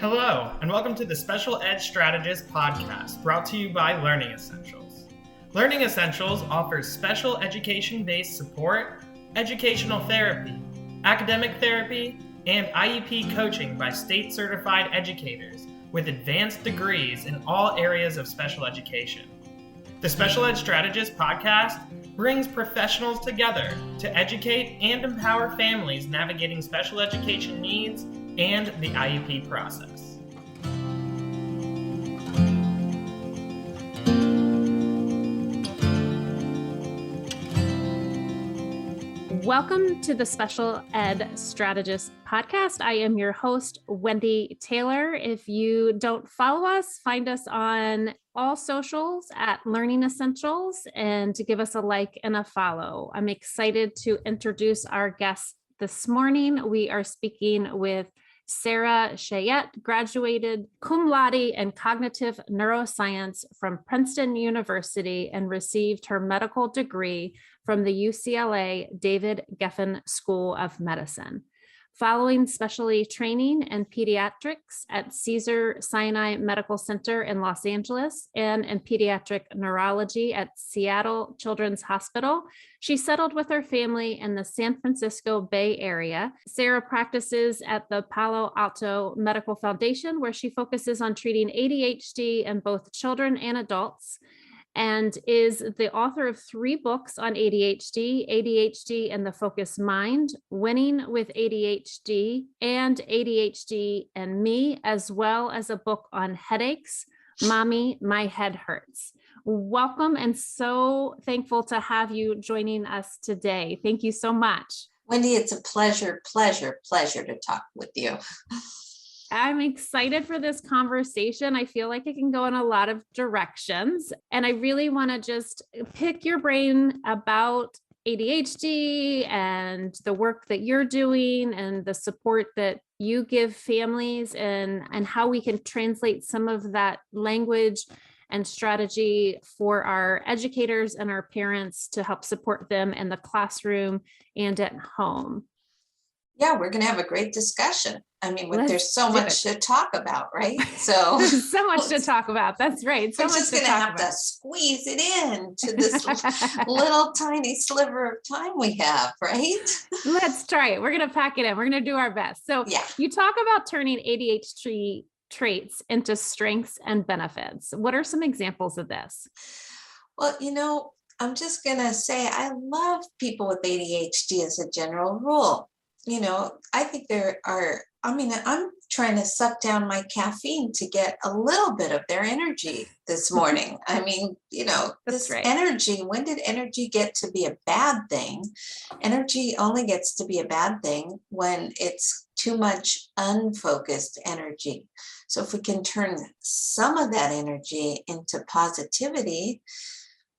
Hello, and welcome to the Special Ed Strategist podcast, brought to you by Learning Essentials. Learning Essentials offers special education-based support, educational therapy, academic therapy, and IEP coaching by state-certified educators with advanced degrees in all areas of special education. The Special Ed Strategist podcast brings professionals together to educate and empower families navigating special education needs and the IEP process. Welcome to the Special Ed Strategist podcast. I am your host, Wendy Taylor. If you don't follow us, find us on all socials at Learning Essentials and to give us a like and a follow. I'm excited to introduce our guests this morning. We are speaking with Sarah Cheyette, graduated cum laude in cognitive neuroscience from Princeton University and received her medical degree from the UCLA David Geffen School of Medicine. Following specialty training in pediatrics at Cedars-Sinai Medical Center in Los Angeles and in pediatric neurology at Seattle Children's Hospital, she settled with her family in the San Francisco Bay Area. Sarah practices at the Palo Alto Medical Foundation, where she focuses on treating ADHD in both children and adults, and is the author of 3 books on ADHD, ADHD and the Focused Mind, Winning with ADHD, and ADHD and Me, as well as a book on headaches, Mommy, My Head Hurts. Welcome, and so thankful to have you joining us today. Thank you so much. Wendy, it's a pleasure to talk with you. I'm excited for this conversation. I feel like it can go in a lot of directions, and I really want to just pick your brain about ADHD and the work that you're doing and the support that you give families and how we can translate some of that language and strategy for our educators and our parents to help support them in the classroom and at home. Yeah, we're going to have a great discussion. I mean, there's so much to talk about, right? So so much to talk about. That's right. We're just going to have to squeeze it in to this little tiny sliver of time we have, right? Let's try it. We're going to pack it in. We're going to do our best. So You talk about turning ADHD traits into strengths and benefits. What are some examples of this? Well, I'm just going to say I love people with ADHD as a general rule. I think I'm trying to suck down my caffeine to get a little bit of their energy this morning. This right. Energy, when did energy get to be a bad thing? Energy only gets to be a bad thing when it's too much unfocused energy. So if we can turn some of that energy into positivity,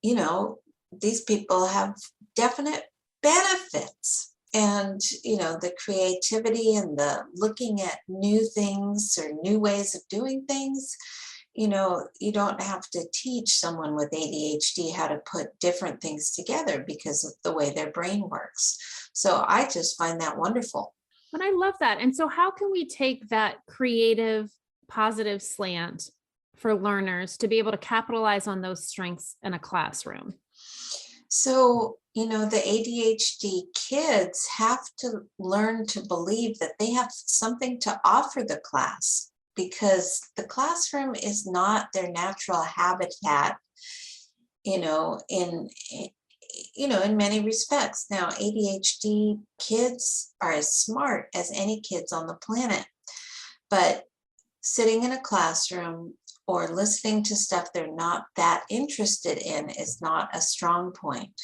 these people have definite benefits. And, the creativity and the looking at new things or new ways of doing things, you don't have to teach someone with ADHD how to put different things together because of the way their brain works. So I just find that wonderful. And I love that. And so how can we take that creative, positive slant for learners to be able to capitalize on those strengths in a classroom? So, the ADHD kids have to learn to believe that they have something to offer the class because the classroom is not their natural habitat, in many respects. Now, ADHD kids are as smart as any kids on the planet, but sitting in a classroom or listening to stuff they're not that interested in is not a strong point.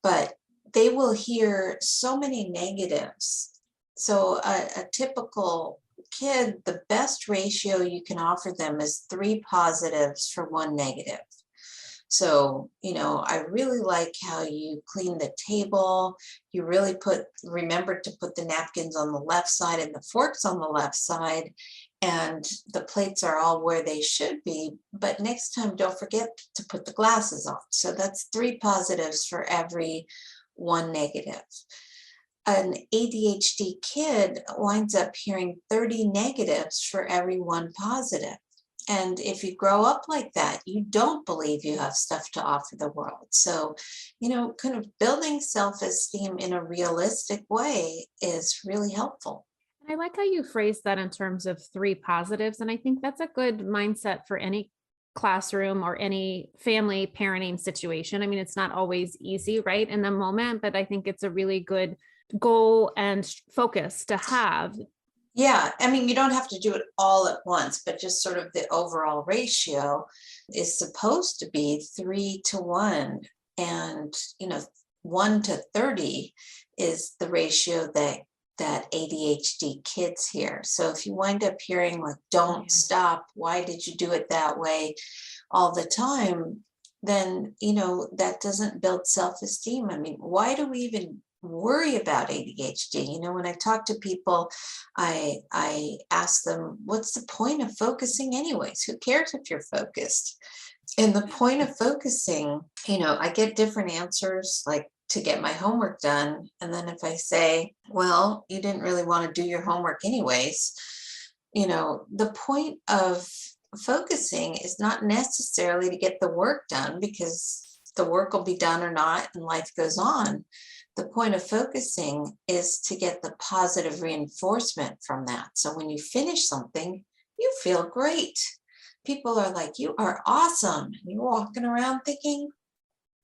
But they will hear so many negatives. So a typical kid, the best ratio you can offer them is 3 positives for 1 negative. So, I really like how you clean the table. You really remember to put the napkins on the left side and the forks on the left side. And the plates are all where they should be. But next time, don't forget to put the glasses on. So that's 3 positives for every 1 negative. an ADHD kid winds up hearing 30 negatives for every one positive. And if you grow up like that, you don't believe you have stuff to offer the world. So, kind of building self-esteem in a realistic way is really helpful. I like how you phrased that in terms of 3 positives. And I think that's a good mindset for any classroom or any family parenting situation. I mean, it's not always easy, right, in the moment, but I think it's a really good goal and focus to have. Yeah, I mean, you don't have to do it all at once, but just sort of the overall ratio is supposed to be 3-1. And, 1 to 30 is the ratio that ADHD kids hear. So if you wind up hearing like, don't stop, why did you do it that way all the time, then, that doesn't build self-esteem. I mean, why do we even worry about ADHD? When I talk to people, I ask them, what's the point of focusing anyways? Who cares if you're focused? And the point of focusing, I get different answers, like to get my homework done. And then if I say, well, you didn't really want to do your homework anyways, the point of focusing is not necessarily to get the work done, because the work will be done or not and life goes on. The point of focusing is to get the positive reinforcement from that. So when you finish something, you feel great. People are like, you are awesome. And you're walking around thinking,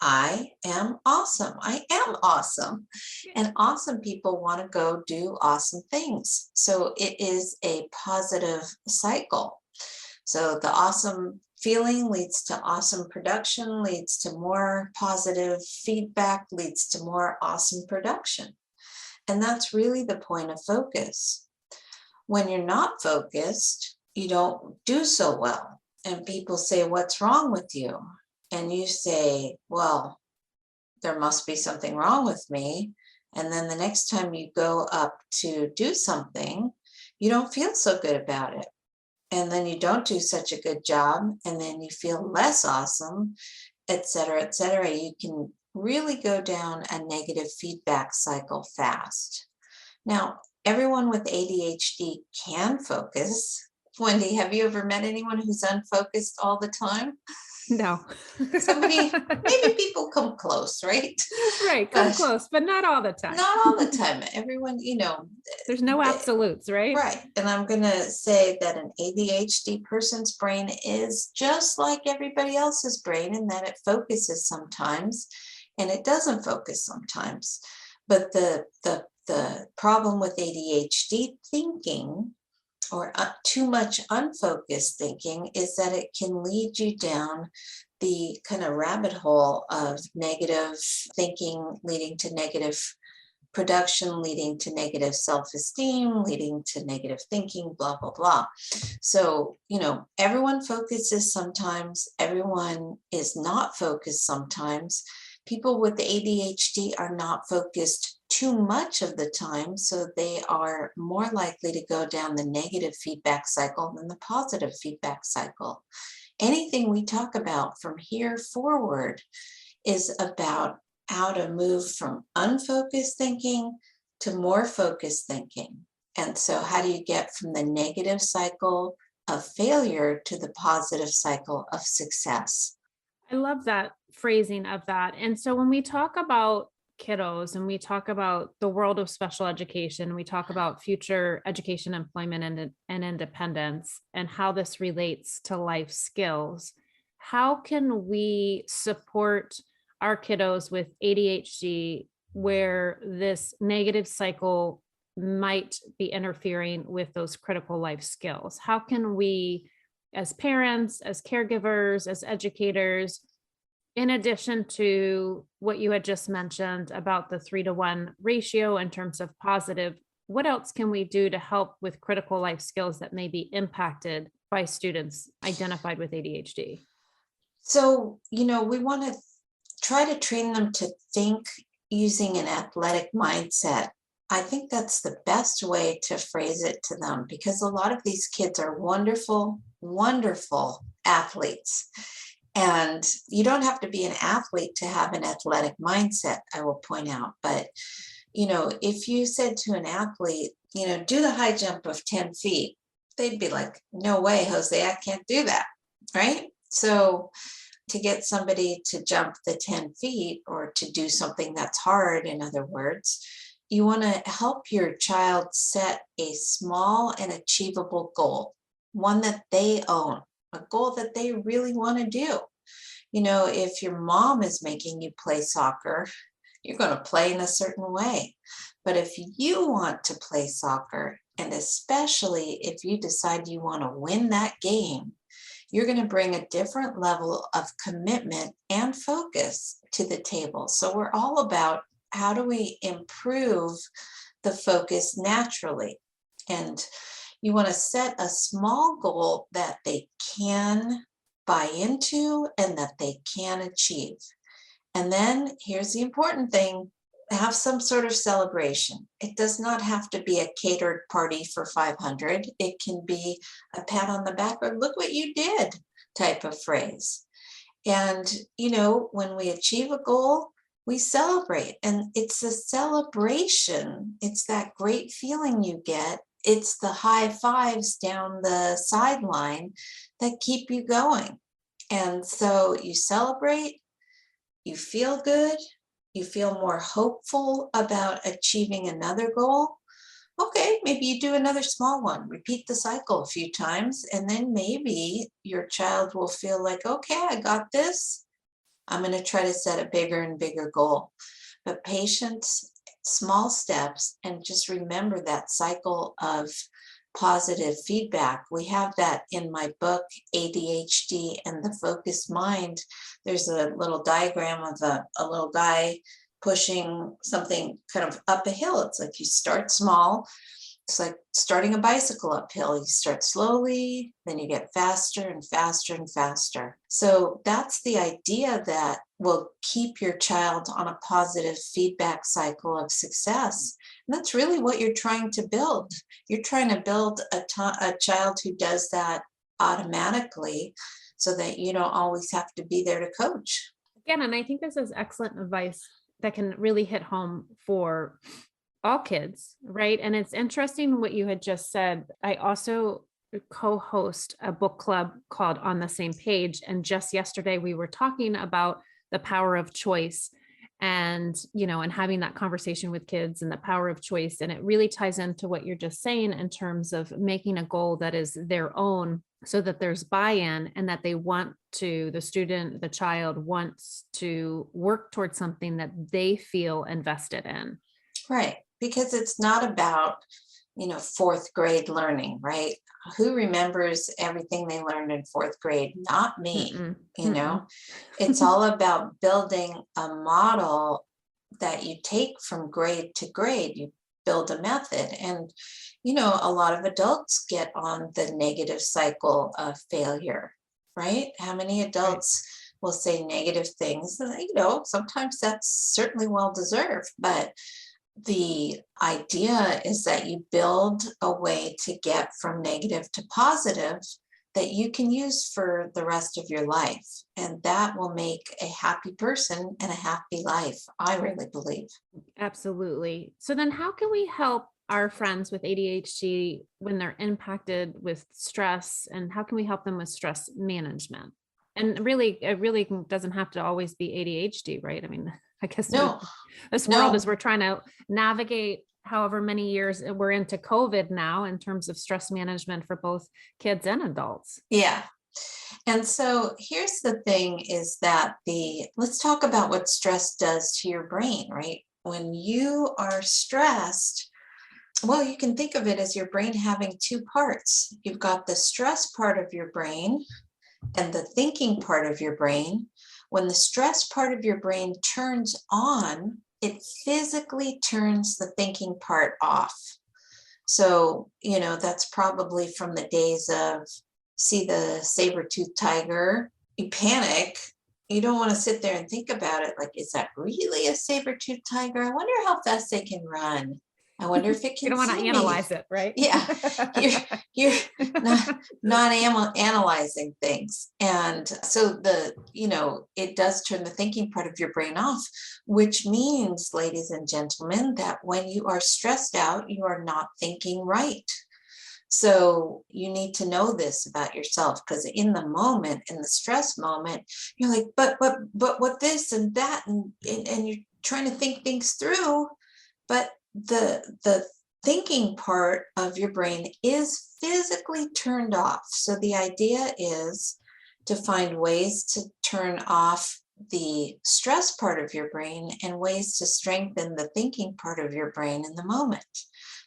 I am awesome. I am awesome. And awesome people want to go do awesome things. So it is a positive cycle. So the awesome feeling leads to awesome production, leads to more positive feedback, leads to more awesome production. And that's really the point of focus. When you're not focused, you don't do so well. And people say, what's wrong with you? And you say, well, there must be something wrong with me. And then the next time you go up to do something, you don't feel so good about it. And then you don't do such a good job. And then you feel less awesome, et cetera, et cetera. You can really go down a negative feedback cycle fast. Now, everyone with ADHD can focus. Wendy, have you ever met anyone who's unfocused all the time? No. Maybe people come close, right? Right, come close, but not all the time. Not all the time. Everyone, there's no absolutes, right? Right. And I'm going to say that an ADHD person's brain is just like everybody else's brain, in that it focuses sometimes and it doesn't focus sometimes. But the problem with ADHD thinking, or too much unfocused thinking, is that it can lead you down the kind of rabbit hole of negative thinking, leading to negative production, leading to negative self-esteem, leading to negative thinking, blah, blah, blah. So, everyone focuses sometimes, everyone is not focused sometimes. People with ADHD are not focused too much of the time, so they are more likely to go down the negative feedback cycle than the positive feedback cycle. Anything we talk about from here forward is about how to move from unfocused thinking to more focused thinking. And so how do you get from the negative cycle of failure to the positive cycle of success? I love that phrasing of that. And so when we talk about kiddos and we talk about the world of special education, we talk about future education, employment, and independence, and how this relates to life skills, how can we support our kiddos with ADHD where this negative cycle might be interfering with those critical life skills? How can we, as parents, as caregivers, as educators, in addition to what you had just mentioned about the 3-1 ratio in terms of positive, what else can we do to help with critical life skills that may be impacted by students identified with ADHD? So, we want to try to train them to think using an athletic mindset. I think that's the best way to phrase it to them, because a lot of these kids are wonderful, wonderful athletes. And you don't have to be an athlete to have an athletic mindset, I will point out. But, If you said to an athlete, do the high jump of 10 feet, they'd be like, no way, Jose, I can't do that. Right? So to get somebody to jump the 10 feet or to do something that's hard, in other words, you want to help your child set a small and achievable goal, one that they own, a goal that they really want to do. If your mom is making you play soccer, you're going to play in a certain way. But if you want to play soccer, and especially if you decide you want to win that game, you're going to bring a different level of commitment and focus to the table. So we're all about how do we improve the focus naturally? And you want to set a small goal that they can buy into and that they can achieve. And then here's the important thing, have some sort of celebration. It does not have to be a catered party for 500. It can be a pat on the back or look what you did type of phrase. And, when we achieve a goal, we celebrate. And it's a celebration. It's that great feeling you get. It's the high fives down the sideline that keep you going. And so you celebrate, you feel good, you feel more hopeful about achieving another goal. Okay, maybe you do another small one, repeat the cycle a few times, and then maybe your child will feel like, okay, I got this. I'm going to try to set a bigger and bigger goal. But patience, small steps, and just remember that cycle of positive feedback. We have that in my book, ADHD and the Focused Mind. There's a little diagram of a little guy pushing something kind of up a hill. It's like you start small. It's like starting a bicycle uphill. You start slowly, then you get faster and faster and faster. So that's the idea that will keep your child on a positive feedback cycle of success. And that's really what you're trying to build. You're trying to build a child who does that automatically so that you don't always have to be there to coach. Again, and I think this is excellent advice that can really hit home for all kids, right? And it's interesting what you had just said. I also co-host a book club called On the Same Page. And just yesterday we were talking about the power of choice and, and having that conversation with kids and the power of choice. And it really ties into what you're just saying in terms of making a goal that is their own so that there's buy-in and that the child wants to work towards something that they feel invested in. Right. Because it's not about, fourth grade learning, right? Who remembers everything they learned in fourth grade? Not me, It's all about building a model that you take from grade to grade. You build a method. And, a lot of adults get on the negative cycle of failure, right? How many adults will say negative things? Sometimes that's certainly well-deserved, but the idea is that you build a way to get from negative to positive that you can use for the rest of your life. And that will make a happy person and a happy life, I really believe. Absolutely. So then how can we help our friends with ADHD when they're impacted with stress, and how can we help them with stress management? And really, it really doesn't have to always be ADHD, right? I mean, I guess this world is we're trying to navigate however many years we're into COVID now in terms of stress management for both kids and adults. Yeah. And so here's the thing is that let's talk about what stress does to your brain, right? When you are stressed, well, you can think of it as your brain having two parts. You've got the stress part of your brain and the thinking part of your brain. When the stress part of your brain turns on, it physically turns the thinking part off. So, that's probably from the days of see the saber-toothed tiger, you panic. You don't want to sit there and think about it. Like, is that really a saber-toothed tiger? I wonder how fast they can run. I wonder if it You can don't want to see analyze me. it, right? Yeah, you're not analyzing things. And so it does turn the thinking part of your brain off, which means, ladies and gentlemen, that when you are stressed out, you are not thinking right. So you need to know this about yourself, because in the moment, in the stress moment, you're like, but what this and that, and you're trying to think things through, but the thinking part of your brain is physically turned off. So the idea is to find ways to turn off the stress part of your brain and ways to strengthen the thinking part of your brain in the moment.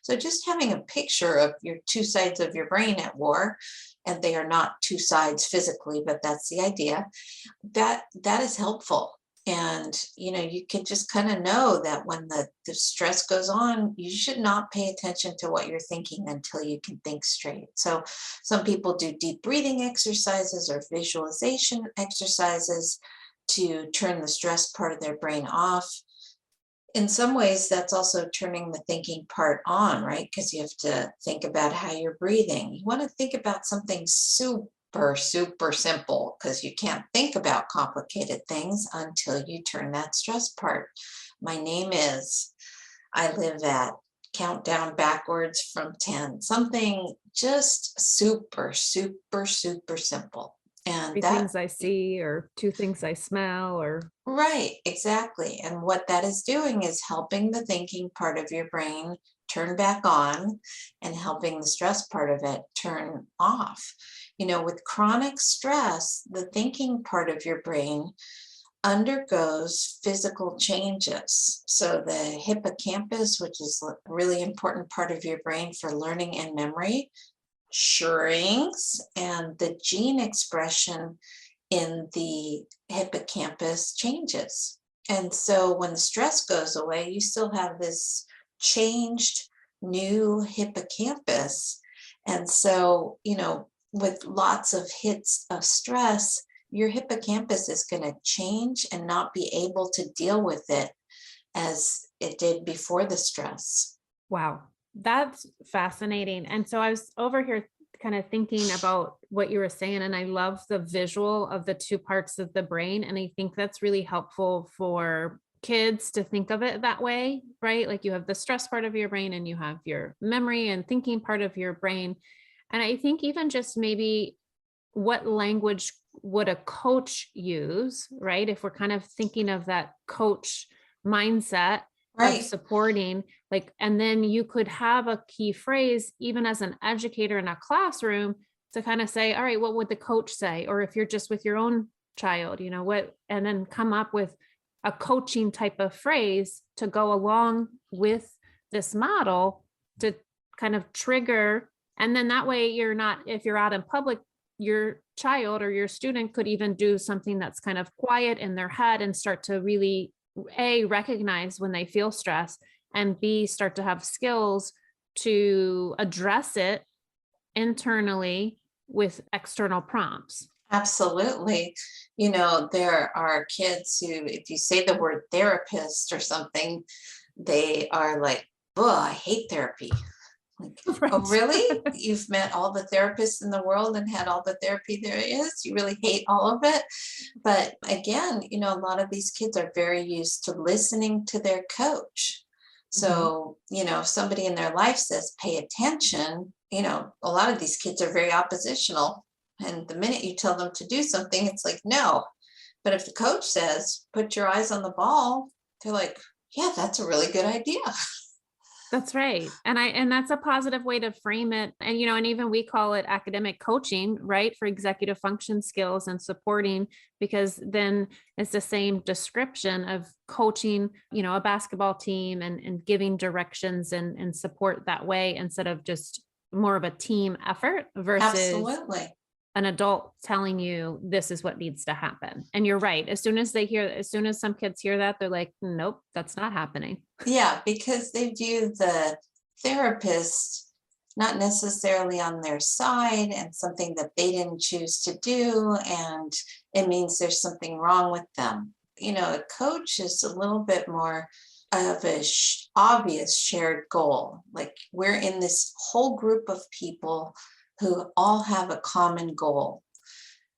So just having a picture of your two sides of your brain at war, and they are not two sides physically, but that's the idea, that is helpful. And, you can just kind of know that when the stress goes on, you should not pay attention to what you're thinking until you can think straight. So some people do deep breathing exercises or visualization exercises to turn the stress part of their brain off. In some ways, that's also turning the thinking part on, right? Because you have to think about how you're breathing. You want to think about something super simple, because you can't think about complicated things until you turn that stress part. My name is, I live at, countdown backwards from 10, something just super simple. And Three things I see, or two things I smell, or right, exactly. And what that is doing is helping the thinking part of your brain turn back on and helping the stress part of it turn off. With chronic stress, the thinking part of your brain undergoes physical changes. So the hippocampus, which is a really important part of your brain for learning and memory, shrinks, and the gene expression in the hippocampus changes. And so when the stress goes away, you still have this changed new hippocampus. And so, with lots of hits of stress, your hippocampus is going to change and not be able to deal with it as it did before the stress. wow, that's fascinating. And so I was over here kind of thinking about what you were saying, and I love the visual of the two parts of the brain. And I think that's really helpful for kids to think of it that way, right? Like you have the stress part of your brain and you have your memory and thinking part of your brain. And I think even just maybe what language would a coach use, right? If we're kind of thinking of that coach mindset Right. of supporting, like, and then you could have a key phrase, even as an educator in a classroom, to kind of say, all right, what would the coach say? Or if you're just with your own child, what, and then come up with a coaching type of phrase to go along with this model to kind of trigger. And then that way you're not, if you're out in public, your child or your student could even do something that's kind of quiet in their head and start to really A, recognize when they feel stress, and B, start to have skills to address it internally with external prompts. Absolutely. There are kids who, if you say the word therapist or something, they are like, oh, I hate therapy. Like, Right. oh, really? You've met all the therapists in the world and had all the therapy there is? You really hate all of it? But again, a lot of these kids are very used to listening to their coach. So, if somebody in their life says, pay attention, a lot of these kids are very oppositional. And the minute you tell them to do something, it's like, no. But if the coach says, put your eyes on the ball, they're like, yeah, that's a really good idea. That's right. And that's a positive way to frame it. And, and even we call it academic coaching, right? For executive function skills and supporting, because then it's the same description of coaching, a basketball team and giving directions and support that way, instead of just more of a team effort versus Absolutely. an adult telling you this is what needs to happen. And you're right. As soon as some kids hear that, they're like, nope, that's not happening. Yeah, because they view the therapist not necessarily on their side and something that they didn't choose to do. And it means there's something wrong with them. A coach is a little bit more of a obvious shared goal. Like we're in this whole group of people who all have a common goal.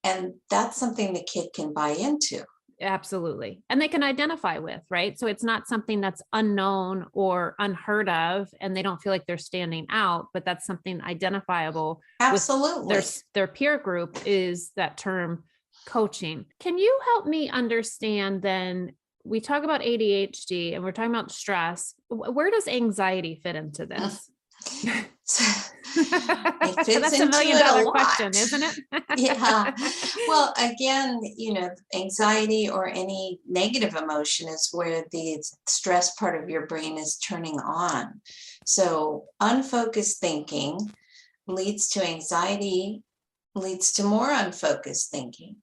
And that's something the kid can buy into. Absolutely. And they can identify with, right? So it's not something that's unknown or unheard of, and they don't feel like they're standing out, but that's something identifiable. Absolutely. With their peer group is that term coaching. Can you help me understand then? We talk about ADHD and we're talking about stress. Where does anxiety fit into this? It fits That's into $1 million it a question, lot. isn't it? Yeah. Well, again, anxiety or any negative emotion is where the stress part of your brain is turning on. So unfocused thinking leads to anxiety, leads to more unfocused thinking.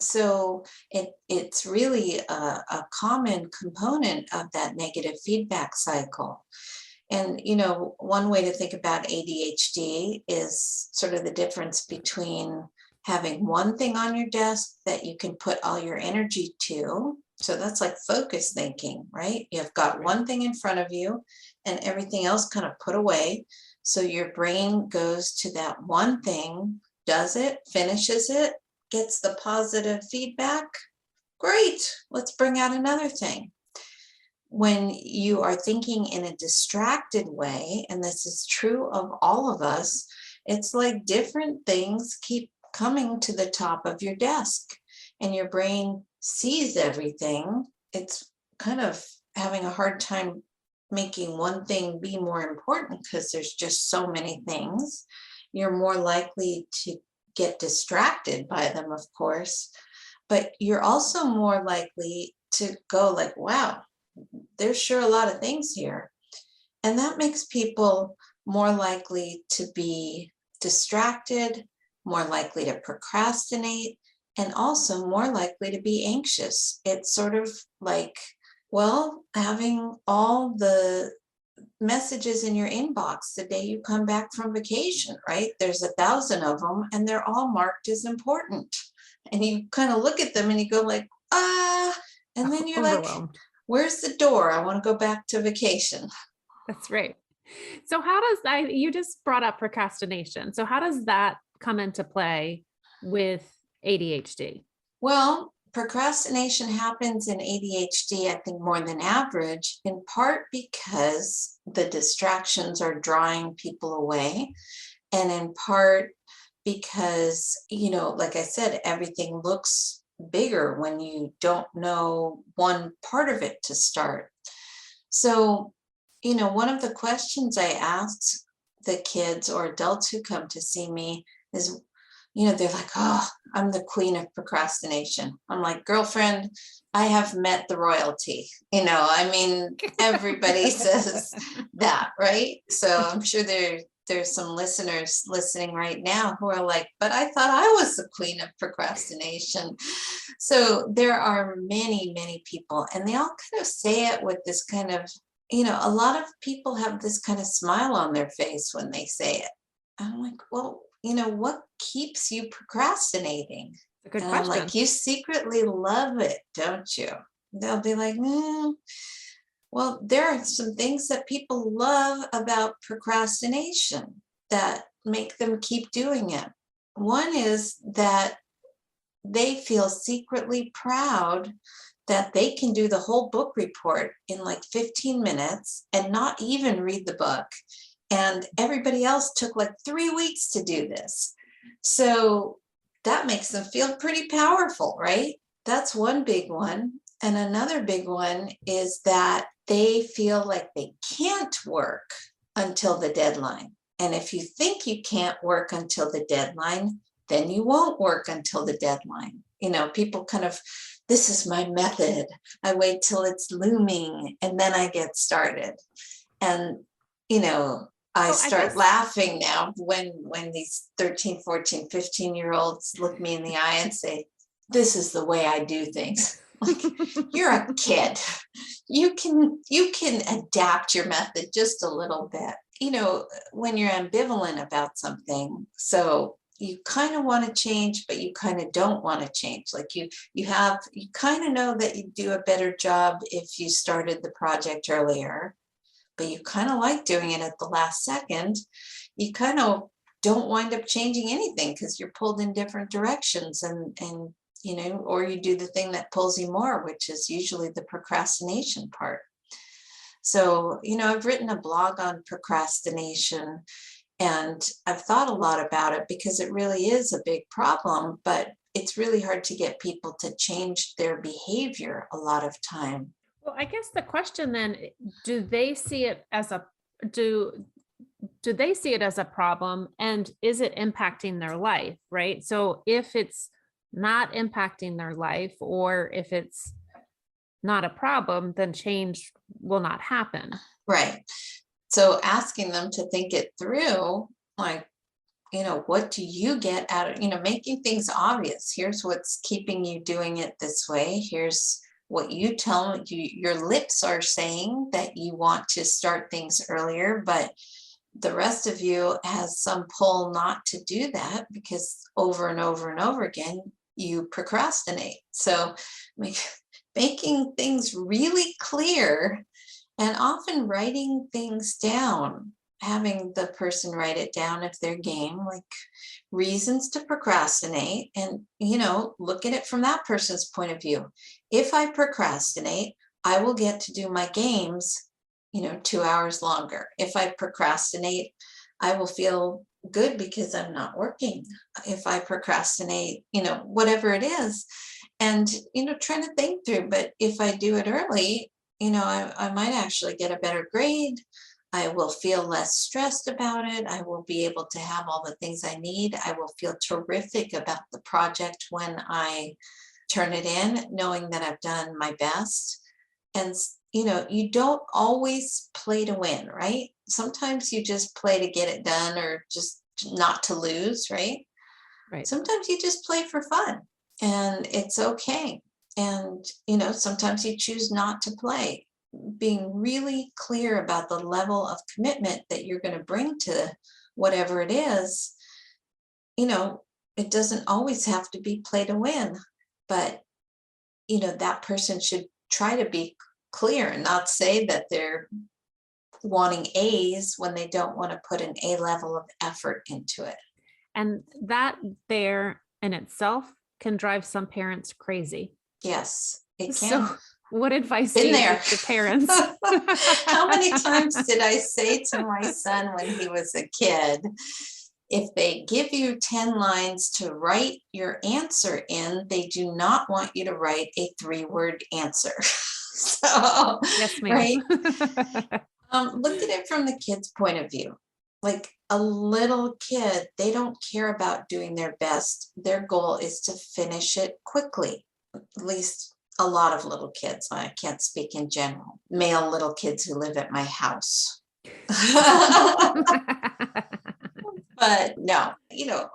So it's really a common component of that negative feedback cycle. And, one way to think about ADHD is sort of the difference between having one thing on your desk that you can put all your energy to. So that's like focus thinking, right? You've got one thing in front of you and everything else kind of put away. So your brain goes to that one thing, does it, finishes it, gets the positive feedback. Great, let's bring out another thing. When you are thinking in a distracted way, and this is true of all of us, it's like different things keep coming to the top of your desk and your brain sees everything. It's kind of having a hard time making one thing be more important because there's just so many things. You're more likely to get distracted by them, of course, but you're also more likely to go like, wow, there's sure a lot of things here. And that makes people more likely to be distracted, more likely to procrastinate, and also more likely to be anxious. It's sort of like, well, having all the messages in your inbox the day you come back from vacation, right? There's 1,000 of them and they're all marked as important. And you kind of look at them and you go like, and then you're like, where's the door? I want to go back to vacation. That's right. So how does that, you just brought up procrastination. So how does that come into play with ADHD? Well, procrastination happens in ADHD, I think more than average, in part because the distractions are drawing people away, and in part because, like I said, everything looks bigger when you don't know one part of it to start. So, one of the questions I ask the kids or adults who come to see me is, they're like, oh, I'm the queen of procrastination. I'm like, girlfriend, I have met the royalty. Everybody says that, right? So I'm sure there's some listeners listening right now who are like, but I thought I was the queen of procrastination. So there are many, many people, and they all kind of say it with this kind of, a lot of people have this kind of smile on their face when they say it. I'm like, well, what keeps you procrastinating? A good and question. I'm like, you secretly love it, don't you? They'll be like, well, there are some things that people love about procrastination that make them keep doing it. One is that they feel secretly proud that they can do the whole book report in like 15 minutes and not even read the book. And everybody else took like 3 weeks to do this. So that makes them feel pretty powerful, right? That's one big one. And another big one is that they feel like they can't work until the deadline. And if you think you can't work until the deadline, then you won't work until the deadline. People kind of, this is my method. I wait till it's looming and then I get started. And, I start laughing now when these 13, 14, 15-year-olds look me in the eye and say, this is the way I do things. Like, you're a kid. You can adapt your method just a little bit, when you're ambivalent about something. So you kind of want to change, but you kind of don't want to change. Like you kind of know that you do a better job if you started the project earlier, but you kind of like doing it at the last second. You kind of don't wind up changing anything because you're pulled in different directions, and or you do the thing that pulls you more, which is usually the procrastination part. So, I've written a blog on procrastination, and I've thought a lot about it because it really is a big problem, but it's really hard to get people to change their behavior a lot of time. Well, I guess the question then, do they see it as a problem, and is it impacting their life, right? So if it's not impacting their life, or if it's not a problem, then change will not happen. Right. So asking them to think it through, like, what do you get out of, making things obvious. Here's what's keeping you doing it this way. Here's what you tell you, your lips are saying that you want to start things earlier, but the rest of you has some pull not to do that because over and over and over again, you procrastinate. So making things really clear, and often writing things down, having the person write it down if they're game, like reasons to procrastinate, and, look at it from that person's point of view. If I procrastinate, I will get to do my games, 2 hours longer. If I procrastinate, I will feel good because I'm not working. If I procrastinate, whatever it is, and, trying to think through, but if I do it early, I might actually get a better grade. I will feel less stressed about it. I will be able to have all the things I need. I will feel terrific about the project when I turn it in, knowing that I've done my best. And, you don't always play to win, right? Sometimes you just play to get it done, or just not to lose, right? Right. Sometimes you just play for fun, and it's okay. And, sometimes you choose not to play. Being really clear about the level of commitment that you're going to bring to whatever it is, it doesn't always have to be play to win, but, that person should try to be clear and not say that they're wanting A's when they don't want to put an A level of effort into it. And that there in itself can drive some parents crazy. Yes, it can. So what advice do you give to parents? How many times did I say to my son when he was a kid, if they give you 10 lines to write your answer in, they do not want you to write a 3-word answer. So, yes, ma'am. Right? Look at it from the kid's point of view. Like a little kid, they don't care about doing their best. Their goal is to finish it quickly. At least a lot of little kids. I can't speak in general. Male little kids who live at my house. But no,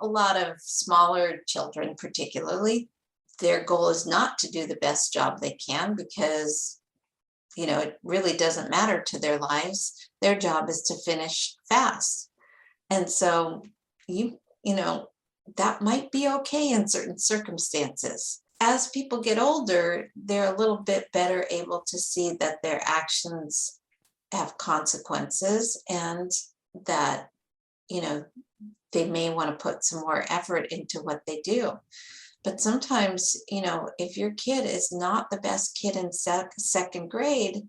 a lot of smaller children, particularly, their goal is not to do the best job they can because, it really doesn't matter to their lives. Their job is to finish fast. And so that might be okay in certain circumstances. As people get older, they're a little bit better able to see that their actions have consequences, and that, they may want to put some more effort into what they do. But sometimes, if your kid is not the best kid in second grade,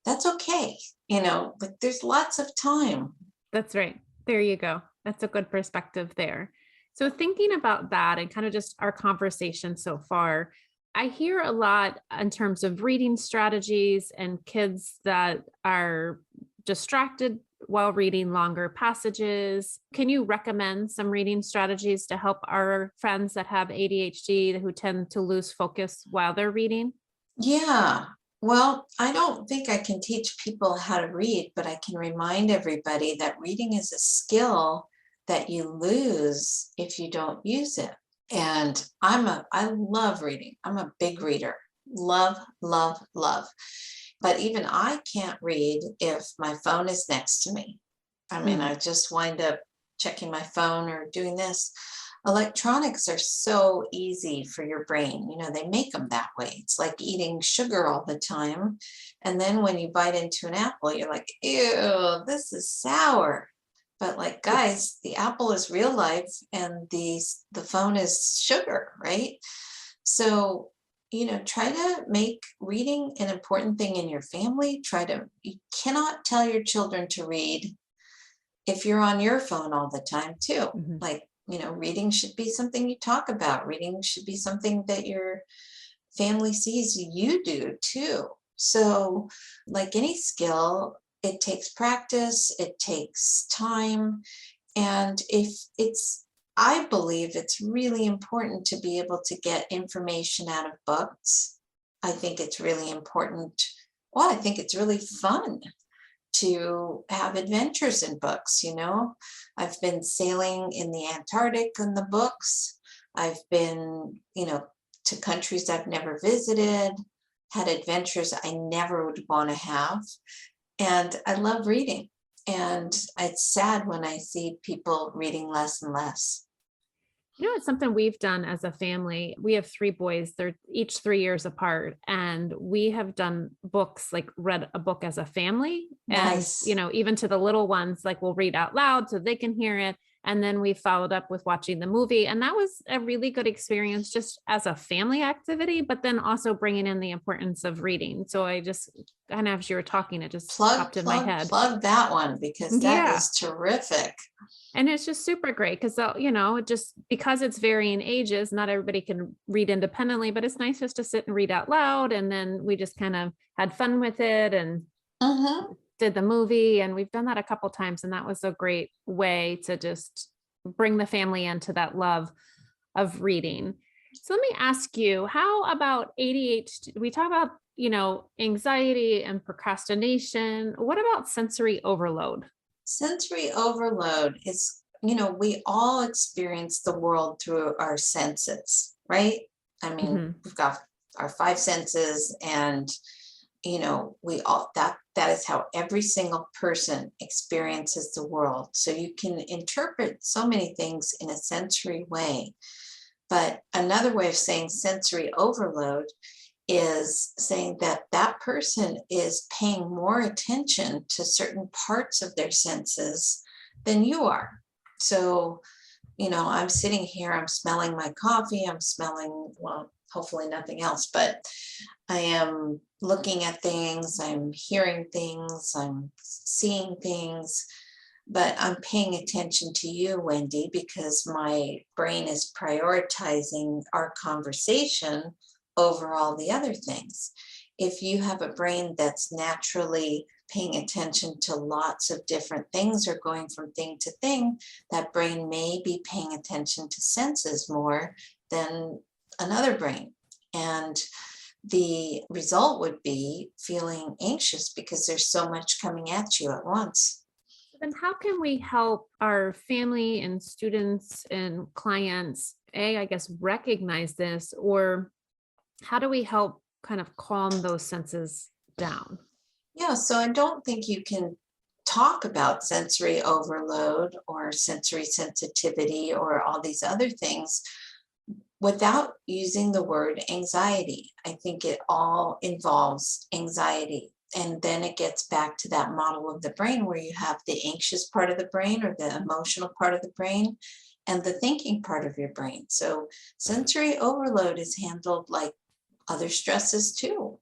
that's okay. Like there's lots of time. That's right. There you go. That's a good perspective there. So thinking about that and kind of just our conversation so far, I hear a lot in terms of reading strategies and kids that are distracted while reading longer passages. Can you recommend some reading strategies to help our friends that have ADHD who tend to lose focus while they're reading? Yeah. Well, I don't think I can teach people how to read, but I can remind everybody that reading is a skill that you lose if you don't use it. And I love reading. I'm a big reader. Love, love, love. But even I can't read if my phone is next to me. I mean, I just wind up checking my phone or doing this. electronics are so easy for your brain. They make them that way. It's like eating sugar all the time. And then when you bite into an apple, you're like, ew, this is sour. But like, guys, the apple is real life and the phone is sugar, right? So, try to make reading an important thing in your family. You cannot tell your children to read if you're on your phone all the time too. Mhm. Like, reading should be something you talk about. Reading should be something that your family sees you do too. So, like any skill, it takes practice, it takes time. And I believe it's really important to be able to get information out of books. I think it's really important. Well, I think it's really fun to have adventures in books. I've been sailing in the Antarctic in the books. I've been, to countries I've never visited, had adventures I never would want to have. And I love reading. And it's sad when I see people reading less and less. It's something we've done as a family. We have 3 boys. They're each 3 years apart. And we have done books, like read a book as a family. Nice. And, even to the little ones, like we'll read out loud so they can hear it. And then we followed up with watching the movie. And that was a really good experience just as a family activity, but then also bringing in the importance of reading. So I just kind of, as you were talking, it just popped in my head. Plug that one because that is terrific. And it's just super great because, just because it's varying ages, not everybody can read independently, but it's nice just to sit and read out loud. And then we just kind of had fun with it and did the movie. And we've done that a couple times. And that was a great way to just bring the family into that love of reading. So let me ask you, how about ADHD? We talk about, anxiety and procrastination. What about sensory overload? Sensory overload is, we all experience the world through our senses, right? I mean, we've got our 5 senses and, we all, that is how every single person experiences the world. So you can interpret so many things in a sensory way. But another way of saying sensory overload is saying that that person is paying more attention to certain parts of their senses than you are. So, I'm sitting here, I'm smelling my coffee, I'm smelling, well, hopefully nothing else, but I am looking at things, I'm hearing things, I'm seeing things, but I'm paying attention to you, Wendy, because my brain is prioritizing our conversation over all the other things. If you have a brain that's naturally paying attention to lots of different things or going from thing to thing, that brain may be paying attention to senses more than another brain. And the result would be feeling anxious because there's so much coming at you at once. Then how can we help our family and students and clients, I guess, recognize this, or how do we help kind of calm those senses down? Yeah, so I don't think you can talk about sensory overload or sensory sensitivity or all these other things without using the word anxiety. I think it all involves anxiety. And then it gets back to that model of the brain where you have the anxious part of the brain or the emotional part of the brain and the thinking part of your brain. So sensory overload is handled like other stresses too.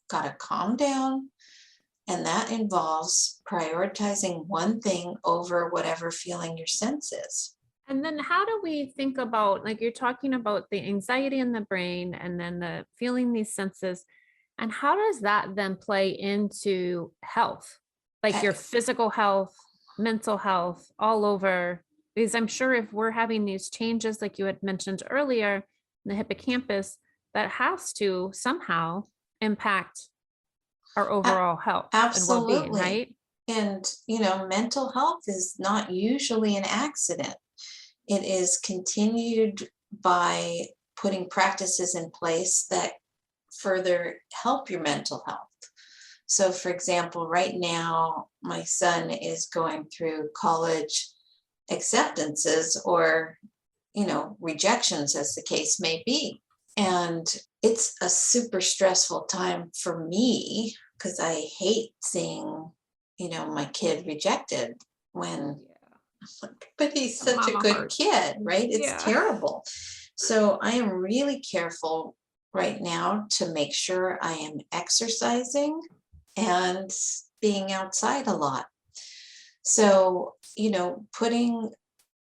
Got to calm down. And that involves prioritizing one thing over whatever feeling your sense is. And then how do we think about, like you're talking about the anxiety in the brain and then the feeling these senses, and how does that then play into health, like your physical health, mental health, all over? Because I'm sure if we're having these changes, like you had mentioned earlier, in the hippocampus, that has to somehow impact our overall health and well-being, right? And, mental health is not usually an accident. It is continued by putting practices in place that further help your mental health. So, for example, right now, my son is going through college acceptances or, rejections, as the case may be. And it's a super stressful time for me because I hate seeing, my kid rejected when, but he's such a good kid, right? It's terrible. So I am really careful right now to make sure I am exercising and being outside a lot. So, putting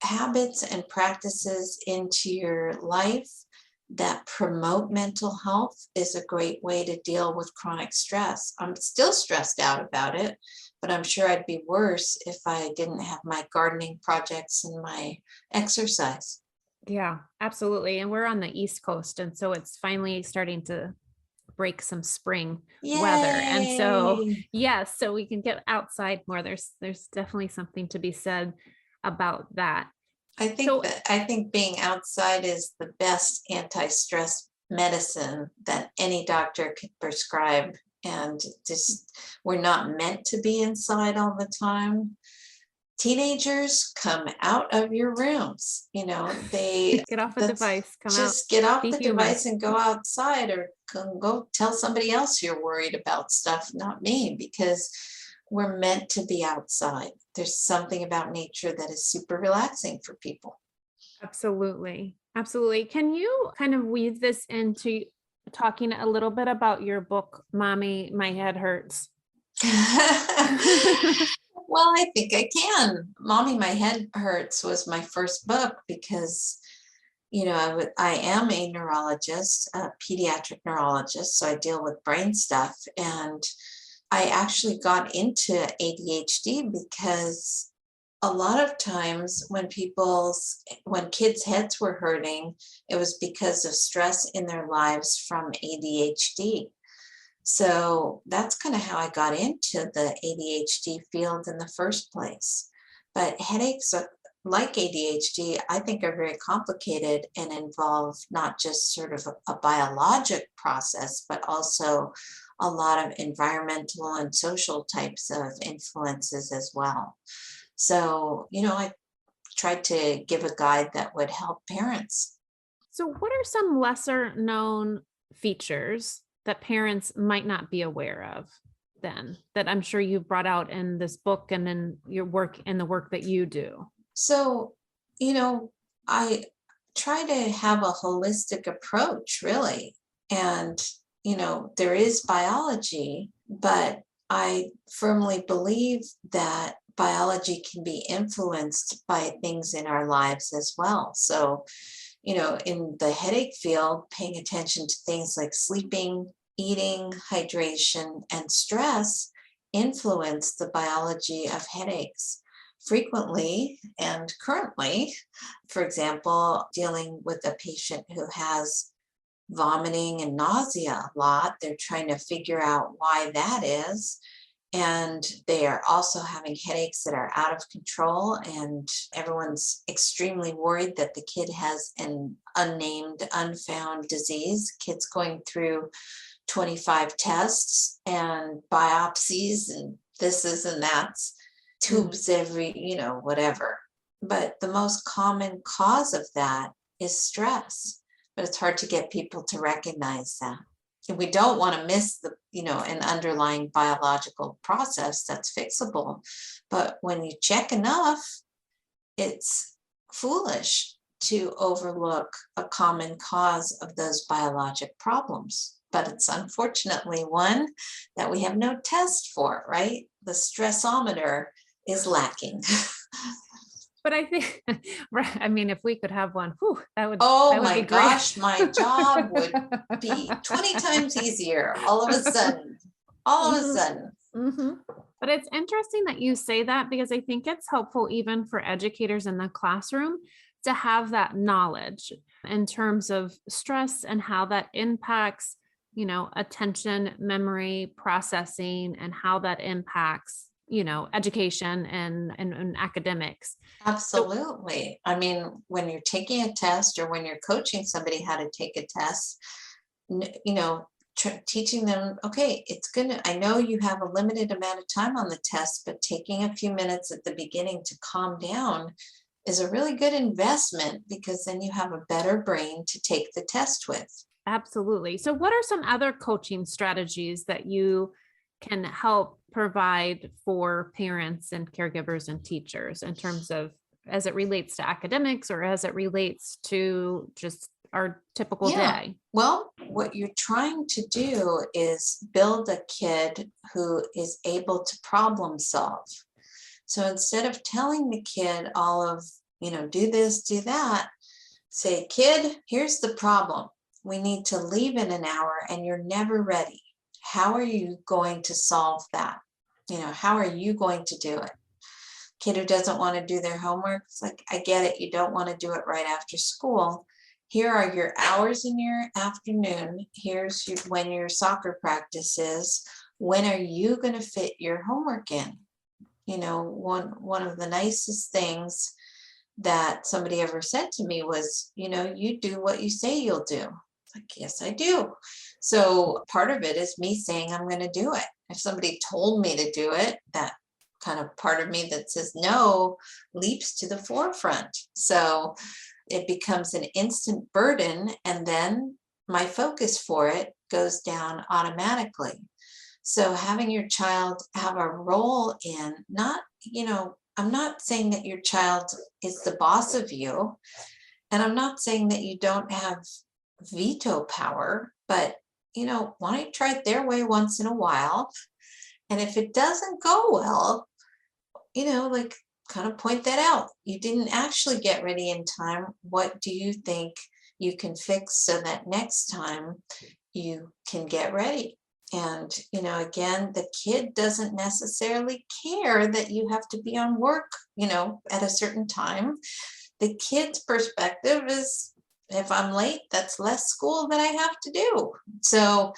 habits and practices into your life that promote mental health is a great way to deal with chronic stress. I'm still stressed out about it, but I'm sure I'd be worse if I didn't have my gardening projects and my exercise. Yeah, absolutely. And we're on the East Coast. And so it's finally starting to break some spring weather. And so, yes, so we can get outside more. There's definitely something to be said about that. I think being outside is the best anti-stress medicine that any doctor could prescribe. And just, we're not meant to be inside all the time. Teenagers, come out of your rooms. They get off a device, get off the device and go outside, or go tell somebody else you're worried about stuff, not me, because we're meant to be outside. There's something about nature that is super relaxing for people. Absolutely. Absolutely. Can you kind of weave this into talking a little bit about your book, Mommy, My Head Hurts? Well, I think I can. Mommy, My Head Hurts was my first book because, I am a neurologist, a pediatric neurologist, so I deal with brain stuff. And I actually got into ADHD because a lot of times when kids' heads were hurting, it was because of stress in their lives from ADHD. So that's kind of how I got into the ADHD field in the first place. But headaches, like ADHD, I think are very complicated and involve not just sort of a biologic process, but also a lot of environmental and social types of influences as well. So, I tried to give a guide that would help parents. So what are some lesser known features that parents might not be aware of then, that I'm sure you've brought out in this book and in your work and the work that you do? So, I try to have a holistic approach, really. And, there is biology, but I firmly believe that biology can be influenced by things in our lives as well. So, in the headache field, paying attention to things like sleeping, eating, hydration, and stress influence the biology of headaches. Frequently and currently, for example, dealing with a patient who has vomiting and nausea a lot, they're trying to figure out why that is. And they are also having headaches that are out of control, and everyone's extremely worried that the kid has an unnamed, unfound disease. Kids going through 25 tests and biopsies and thises and that's, tubes every, whatever. But the most common cause of that is stress. But it's hard to get people to recognize that. And we don't want to miss an underlying biological process that's fixable. But when you check enough, it's foolish to overlook a common cause of those biologic problems. But it's unfortunately one that we have no test for, right? The stressometer is lacking. But I think, if we could have one, that would. Oh that would my be great. gosh, my job would be 20 times easier all of a sudden. Mm-hmm. But it's interesting that you say that, because I think it's helpful even for educators in the classroom to have that knowledge in terms of stress and how that impacts, attention, memory, processing, and how that impacts education and academics. Absolutely. When you're taking a test or when you're coaching somebody how to take a test, teaching them, okay, I know you have a limited amount of time on the test, but taking a few minutes at the beginning to calm down is a really good investment, because then you have a better brain to take the test with. Absolutely. So what are some other coaching strategies that you can help provide for parents and caregivers and teachers in terms of, as it relates to academics or as it relates to just our typical day? Well, what you're trying to do is build a kid who is able to problem solve. So instead of telling the kid all of, do this, do that, say, kid, here's the problem. We need to leave in an hour and you're never ready. How are you going to solve that? How are you going to do it? Kid who doesn't want to do their homework, it's like, I get it. You don't want to do it right after school. Here are your hours in your afternoon. Here's when your soccer practice is. When are you going to fit your homework in? One of the nicest things that somebody ever said to me was, you do what you say you'll do. Like, yes, I do. So part of it is me saying I'm going to do it. If somebody told me to do it, that kind of part of me that says no leaps to the forefront. So it becomes an instant burden, and then my focus for it goes down automatically. So having your child have a role in I'm not saying that your child is the boss of you, and I'm not saying that you don't have veto power, but why don't you try it their way once in a while? And if it doesn't go well, kind of point that out. You didn't actually get ready in time. What do you think you can fix so that next time you can get ready? And, again, the kid doesn't necessarily care that you have to be on work, at a certain time. The kid's perspective is, if I'm late, that's less school that I have to do. So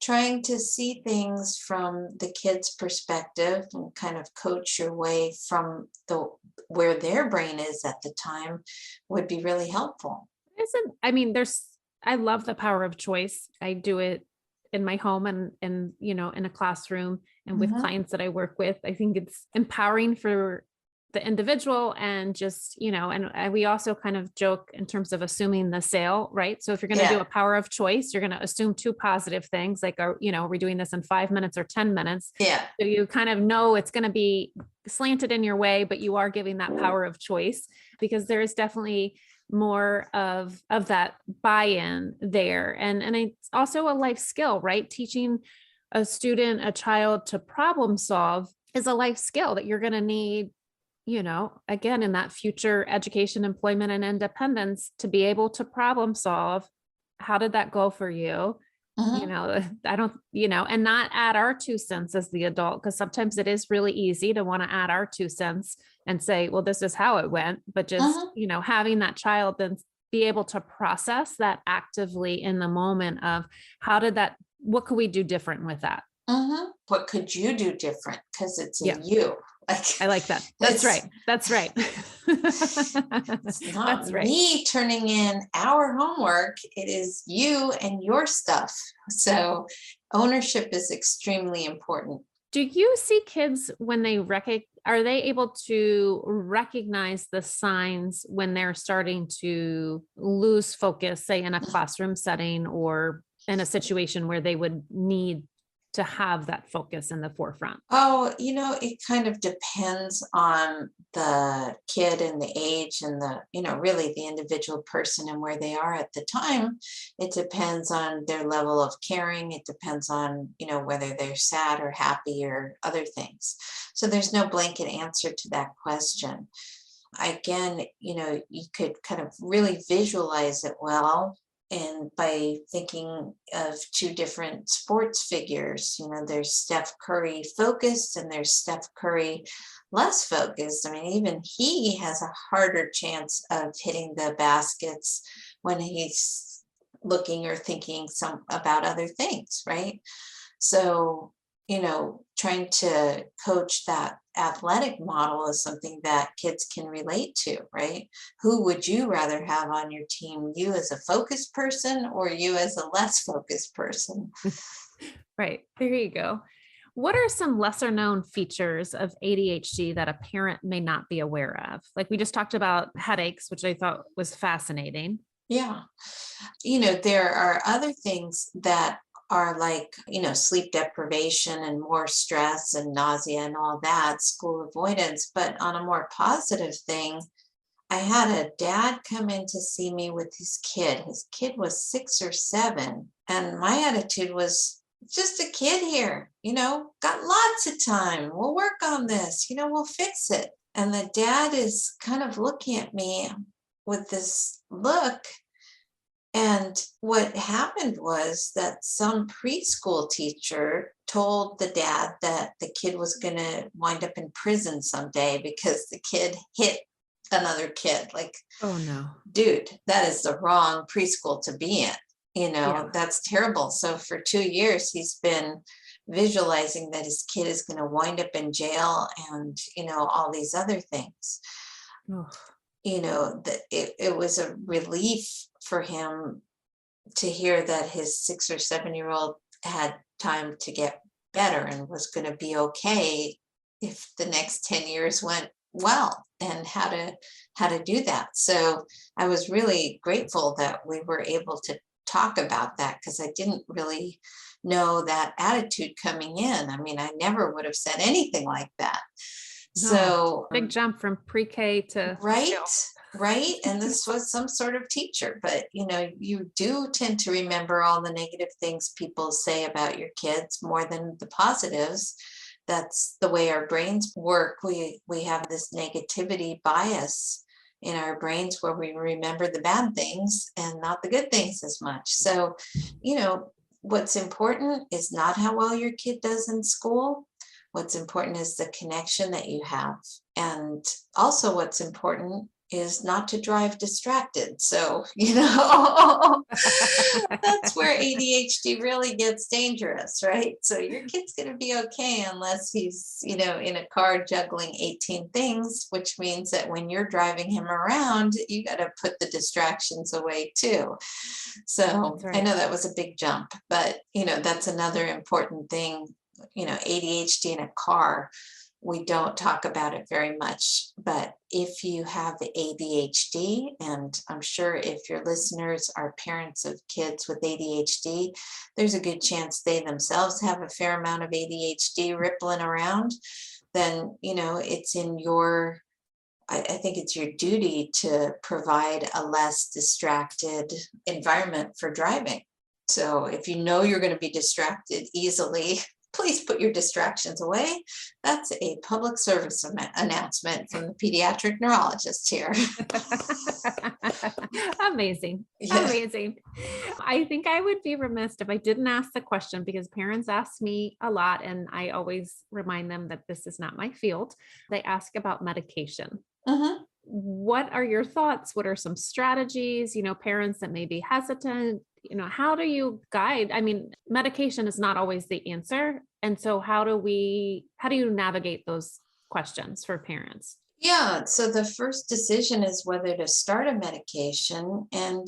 trying to see things from the kid's perspective and kind of coach your way from where their brain is at the time would be really helpful. I love the power of choice. I do it in my home and in a classroom and with clients that I work with. I think it's empowering for the individual, and just, and we also kind of joke in terms of assuming the sale, right? So if you're going to do a power of choice, you're going to assume two positive things, like, are we doing this in 5 minutes or 10 minutes? Yeah. So you kind of know it's going to be slanted in your way, but you are giving that power of choice, because there is definitely more of that buy-in there. And it's also a life skill, right? Teaching a child to problem solve is a life skill that you're going to need, again, in that future education, employment, and independence, to be able to problem solve. How did that go for you? I don't, and not add our 2 cents as the adult, because sometimes it is really easy to want to add our 2 cents and say, well, this is how it went. But just, having that child then be able to process that actively in the moment of what could we do different with that? What could you do different? Because it's in you. I like that. That's right. It's not me turning in our homework. It is you and your stuff. So ownership is extremely important. Do you see kids when are they able to recognize the signs when they're starting to lose focus, say in a classroom setting or in a situation where they would need to have that focus in the forefront? Oh, it kind of depends on the kid and the age and really the individual person and where they are at the time. It depends on their level of caring. It depends on, whether they're sad or happy or other things. So there's no blanket answer to that question. Again, you could kind of really visualize it well. And by thinking of 2 different sports figures, there's Steph Curry focused and there's Steph Curry less focused. I mean, even he has a harder chance of hitting the baskets when he's looking or thinking about other things, right? So, trying to coach that athletic model is something that kids can relate to, right? Who would you rather have on your team? You as a focused person or you as a less focused person? Right. There you go. What are some lesser known features of ADHD that a parent may not be aware of? Like we just talked about headaches, which I thought was fascinating. Yeah. There are other things that are like, sleep deprivation and more stress and nausea and all that, school avoidance. But on a more positive thing, I had a dad come in to see me with his kid. His kid was 6 or 7. And my attitude was just a kid here, got lots of time. We'll work on this, we'll fix it. And the dad is kind of looking at me with this look. And what happened was that some preschool teacher told the dad that the kid was going to wind up in prison someday because the kid hit another kid. Like, oh no, dude, that is the wrong preschool to be in. That's terrible. So for 2 years, he's been visualizing that his kid is going to wind up in jail and, all these other things. oh. That it was a relief for him to hear that his 6 or 7-year-old had time to get better and was going to be okay if the next 10 years went well, and how to do that. So I was really grateful that we were able to talk about that, because I didn't really know that attitude coming in. I mean, I never would have said anything like that. No, So big jump from pre-K to right. And this was some sort of teacher, but you do tend to remember all the negative things people say about your kids more than the positives. That's the way our brains work. We have this negativity bias in our brains where we remember the bad things and not the good things as much. So, what's important is not how well your kid does in school. What's important is the connection that you have. And also what's important is not to drive distracted. So, that's where ADHD really gets dangerous, right? So your kid's going to be okay unless he's, in a car juggling 18 things, which means that when you're driving him around, you got to put the distractions away too. So right. I know that was a big jump, but, that's another important thing. ADHD in a car, we don't talk about it very much, but if you have the ADHD, and I'm sure if your listeners are parents of kids with ADHD, there's a good chance they themselves have a fair amount of ADHD rippling around, then, it's in your, I think it's your duty to provide a less distracted environment for driving. So if you know you're going to be distracted easily, please put your distractions away. That's a public service announcement from the pediatric neurologist here. Amazing. Yeah. Amazing. I think I would be remiss if I didn't ask the question, because parents ask me a lot and I always remind them that this is not my field. They ask about medication. Mm-hmm. What are your thoughts? What are some strategies, parents that may be hesitant? How do you guide? I mean, medication is not always the answer. And so how do you navigate those questions for parents? Yeah. So the first decision is whether to start a medication. And,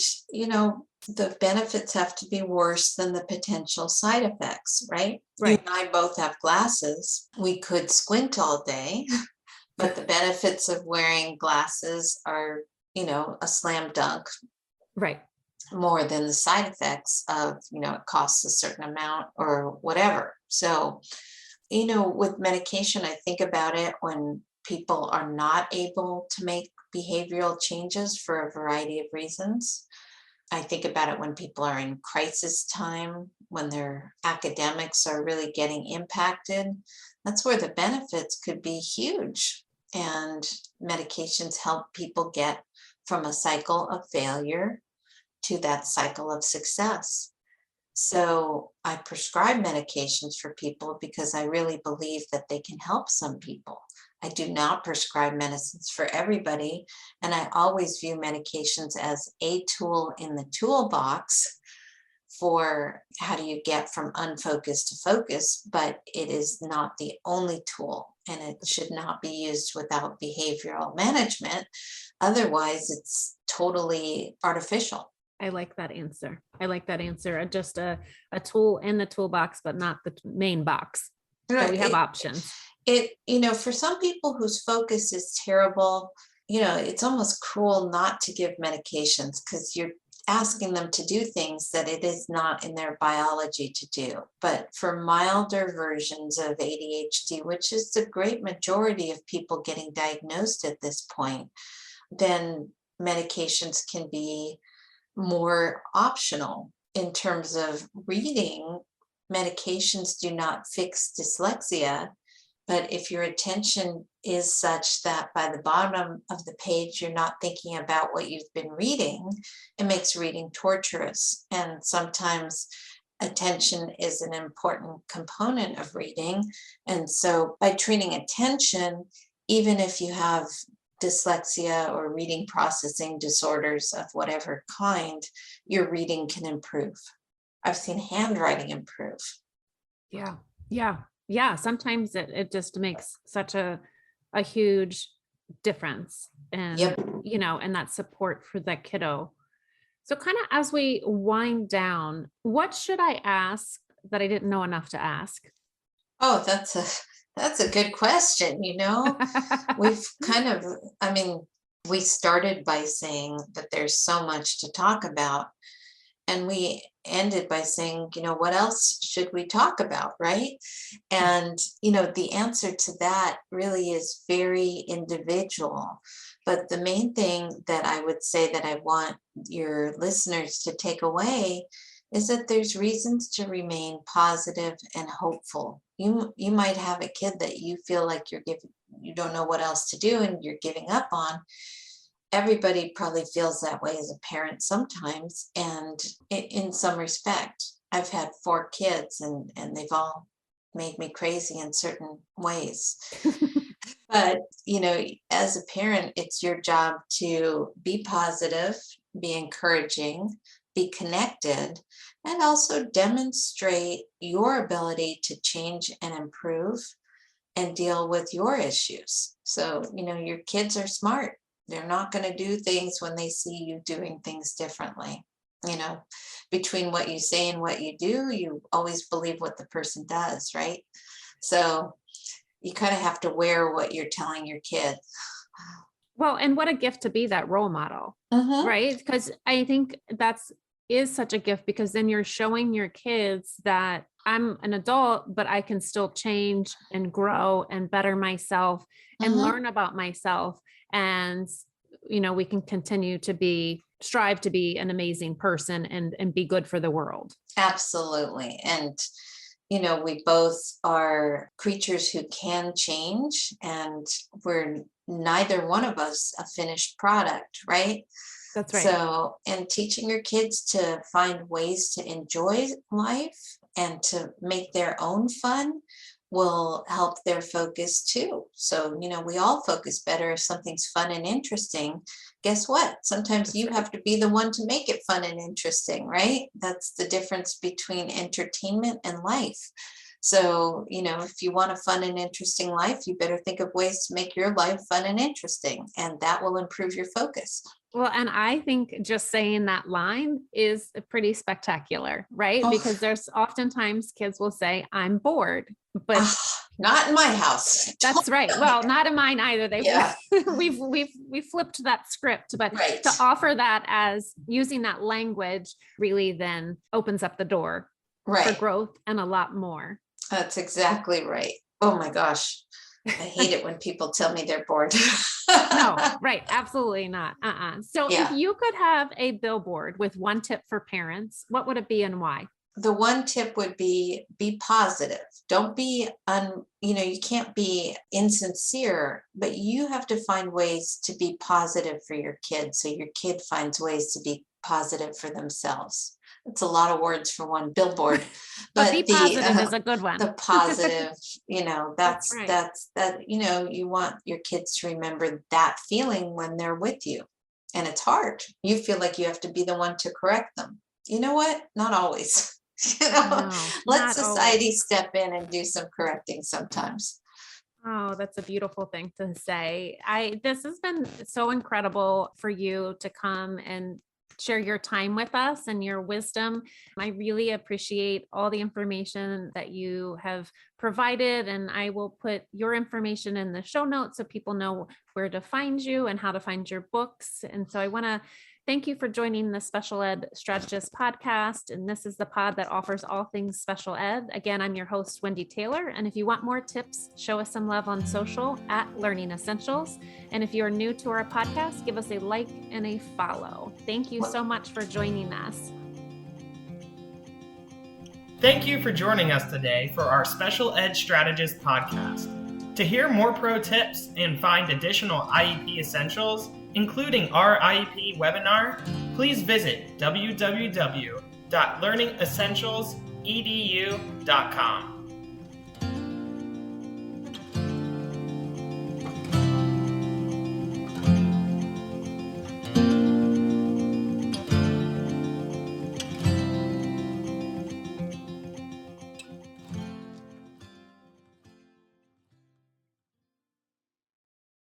the benefits have to be worse than the potential side effects, right? Right. You and I both have glasses. We could squint all day, but the benefits of wearing glasses are, a slam dunk. Right. More than the side effects of, it costs a certain amount or whatever. So, with medication, I think about it when people are not able to make behavioral changes for a variety of reasons. I think about it when people are in crisis time, when their academics are really getting impacted. That's where the benefits could be huge. And medications help people get from a cycle of failure to that cycle of success. So I prescribe medications for people because I really believe that they can help some people. I do not prescribe medicines for everybody, and I always view medications as a tool in the toolbox for how do you get from unfocused to focus, but it is not the only tool, and it should not be used without behavioral management. Otherwise, it's totally artificial. I like that answer. Just a tool in the toolbox, but not the main box. that we have options. For some people whose focus is terrible, it's almost cruel not to give medications because you're asking them to do things that it is not in their biology to do. But for milder versions of ADHD, which is the great majority of people getting diagnosed at this point, then medications can be more optional. In terms of reading, medications do not fix dyslexia. But if your attention is such that by the bottom of the page, you're not thinking about what you've been reading, it makes reading torturous. And sometimes attention is an important component of reading. And so by treating attention, even if you have dyslexia or reading processing disorders of whatever kind, your reading can improve. I've seen handwriting improve. Yeah. Yeah. Yeah, sometimes it just makes such a huge difference, and Yep. And that support for that kiddo. So kind of as we wind down, what should I ask that I didn't know enough to ask? Oh, that's a good question. We've we started by saying that there's so much to talk about. And we ended by saying, what else should we talk about, right? And, the answer to that really is very individual. But the main thing that I would say that I want your listeners to take away is that there's reasons to remain positive and hopeful. You might have a kid that you feel like you don't know what else to do and you're giving up on. Everybody probably feels that way as a parent sometimes, and in some respect. I've had 4 kids and they've all made me crazy in certain ways. But, as a parent, it's your job to be positive, be encouraging, be connected, and also demonstrate your ability to change and improve and deal with your issues. So, your kids are smart. They're not going to do things when they see you doing things differently. Between what you say and what you do, you always believe what the person does, right? So you kind of have to wear what you're telling your kid. Well, and what a gift to be that role model, right? Because I think is such a gift, because then you're showing your kids that I'm an adult, but I can still change and grow and better myself and learn about myself. And, we can continue to strive to be an amazing person and be good for the world. Absolutely. And, we both are creatures who can change, and we're neither one of us a finished product, right? That's right. So, and teaching your kids to find ways to enjoy life and to make their own fun will help their focus too. So, we all focus better if something's fun and interesting. Guess what? Sometimes you have to be the one to make it fun and interesting, right? That's the difference between entertainment and life. So, if you want a fun and interesting life, you better think of ways to make your life fun and interesting, and that will improve your focus. Well, and I think just saying that line is pretty spectacular, right? Oh. Because there's oftentimes kids will say, I'm bored, but not in my house. That's right. Well, not in mine either. Yeah. We've flipped that script, but right. To offer that as using that language really then opens up the door for growth and a lot more. That's exactly right. Oh my gosh. I hate it when people tell me they're bored. No, right. Absolutely not. So if you could have a billboard with one tip for parents, what would it be and why? The one tip would be positive. Don't be, you can't be insincere, but you have to find ways to be positive for your kid, so your kid finds ways to be positive for themselves. It's a lot of words for one billboard, but be positive is a good one. The positive, that's right. that, you want your kids to remember that feeling when they're with you. And it's hard. You feel like you have to be the one to correct them. You know what? Not always. Let society step in and do some correcting sometimes. Oh, that's a beautiful thing to say. This has been so incredible for you to come and share your time with us and your wisdom. I really appreciate all the information that you have provided, and I will put your information in the show notes so people know where to find you and how to find your books. And so I want to thank you for joining the Special Ed Strategist podcast. And this is the pod that offers all things special ed. Again, I'm your host, Wendy Taylor. And if you want more tips, show us some love on social at Learning Essentials. And if you're new to our podcast, give us a like and a follow. Thank you so much for joining us. Thank you for joining us today for our Special Ed Strategist podcast. To hear more pro tips and find additional IEP essentials, including our IEP webinar, please visit www.learningessentialsedu.com.